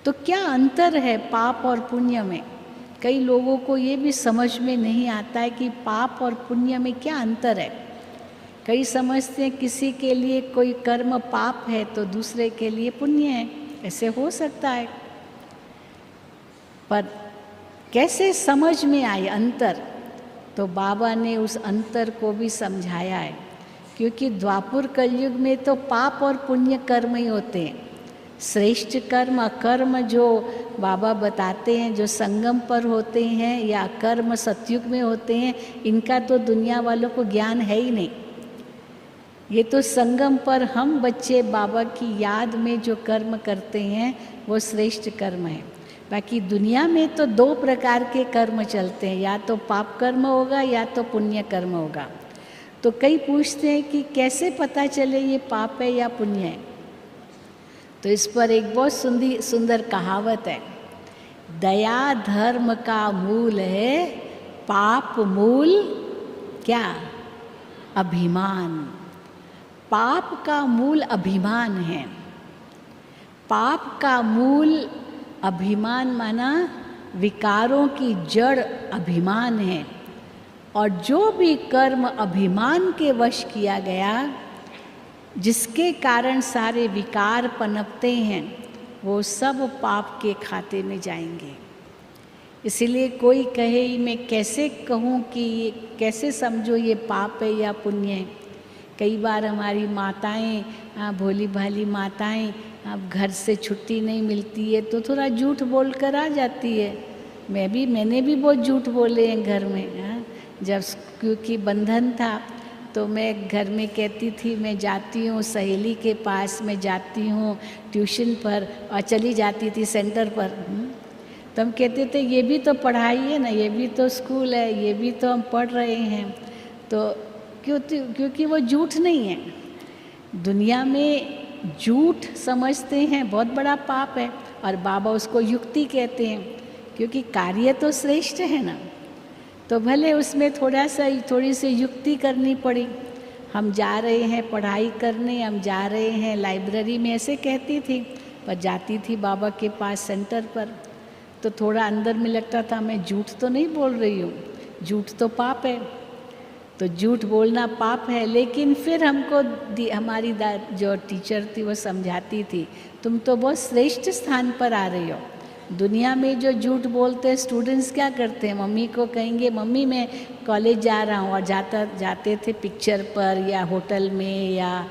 तो क्या अंतर है पाप और पुण्य में? कई लोगों को ये भी समझ में नहीं आता है कि पाप और पुण्य में क्या अंतर है। कई समझते हैं किसी के लिए कोई कर्म पाप है तो दूसरे के लिए पुण्य है, ऐसे हो सकता है। पर कैसे समझ में आए अंतर? तो बाबा ने उस अंतर को भी समझाया है, क्योंकि द्वापर कलयुग में तो पाप और पुण्य कर्म ही होते हैं। श्रेष्ठ कर्म अकर्म जो बाबा बताते हैं, जो संगम पर होते हैं या कर्म सतयुग में होते हैं, इनका तो दुनिया वालों को ज्ञान है ही नहीं। ये तो संगम पर हम बच्चे बाबा की याद में जो कर्म करते हैं वो श्रेष्ठ कर्म है। बाकी दुनिया में तो 2 प्रकार के कर्म चलते हैं, या तो पाप कर्म होगा या तो पुण्य कर्म होगा। तो कई पूछते हैं कि कैसे पता चले ये पाप है या पुण्य है। तो इस पर एक बहुत सुंदर कहावत है, दया धर्म का मूल है, पाप मूल क्या? अभिमान। पाप का मूल अभिमान है। पाप का मूल अभिमान माना विकारों की जड़ अभिमान है। और जो भी कर्म अभिमान के वश किया गया, जिसके कारण सारे विकार पनपते हैं, वो सब पाप के खाते में जाएंगे। इसीलिए कोई कहे मैं कैसे कहूँ कि कैसे समझो ये पाप है या पुण्य है। कई बार हमारी माताएं, भोली भाली माताएं, अब घर से छुट्टी नहीं मिलती है तो थोड़ा झूठ बोल कर आ जाती है। मैंने भी बहुत झूठ बोले हैं घर में। जब क्योंकि बंधन था तो मैं घर में कहती थी मैं जाती हूँ सहेली के पास, मैं जाती हूँ ट्यूशन पर, और चली जाती थी सेंटर पर। तो हम कहते थे ये भी तो पढ़ाई है ना, ये भी तो स्कूल है, ये भी तो हम पढ़ रहे हैं। तो क्योंकि वो झूठ नहीं है। दुनिया में झूठ समझते हैं बहुत बड़ा पाप है, और बाबा उसको युक्ति कहते हैं, क्योंकि कार्य तो श्रेष्ठ है ना। तो भले उसमें थोड़ी सी युक्ति करनी पड़ी। हम जा रहे हैं पढ़ाई करने, हम जा रहे हैं लाइब्रेरी में, ऐसे कहती थी। पर जाती थी बाबा के पास सेंटर पर तो थोड़ा अंदर में लगता था मैं झूठ तो नहीं बोल रही हूँ, झूठ तो पाप है। तो झूठ बोलना पाप है। लेकिन फिर हमको हमारी जो टीचर थी वो समझाती थी, तुम तो बहुत श्रेष्ठ स्थान पर आ रही हो। दुनिया में जो झूठ बोलते हैं स्टूडेंट्स क्या करते हैं, मम्मी को कहेंगे मम्मी मैं कॉलेज जा रहा हूँ, और जाते थे पिक्चर पर या होटल में या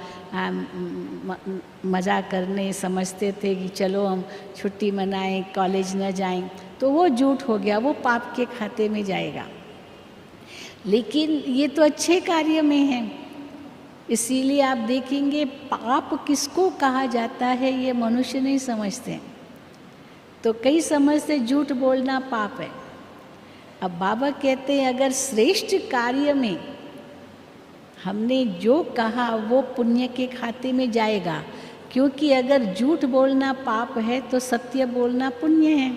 मज़ा करने, समझते थे कि चलो हम छुट्टी मनाएं, कॉलेज न जाएं। तो वो झूठ हो गया, वो पाप के खाते में जाएगा। लेकिन ये तो अच्छे कार्य में है। इसीलिए आप देखेंगे पाप किसको कहा जाता है ये मनुष्य नहीं समझते। तो कई समझते झूठ बोलना पाप है। अब बाबा कहते हैं अगर श्रेष्ठ कार्य में हमने जो कहा वो पुण्य के खाते में जाएगा, क्योंकि अगर झूठ बोलना पाप है तो सत्य बोलना पुण्य है।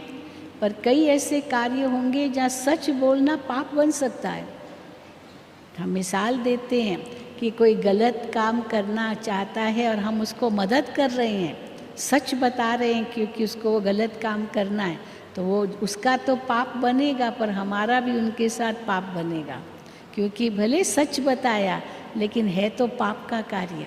पर कई ऐसे कार्य होंगे जहाँ सच बोलना पाप बन सकता है। हम मिसाल देते हैं कि कोई गलत काम करना चाहता है और हम उसको मदद कर रहे हैं, सच बता रहे हैं क्योंकि उसको वो गलत काम करना है, तो वो उसका तो पाप बनेगा, पर हमारा भी उनके साथ पाप बनेगा, क्योंकि भले सच बताया लेकिन है तो पाप का कार्य।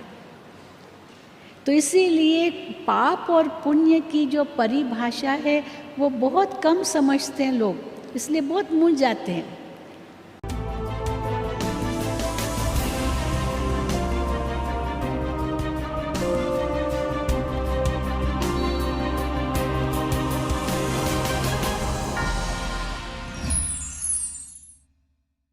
तो इसीलिए पाप और पुण्य की जो परिभाषा है वो बहुत कम समझते हैं लोग, इसलिए बहुत मूंझ जाते हैं।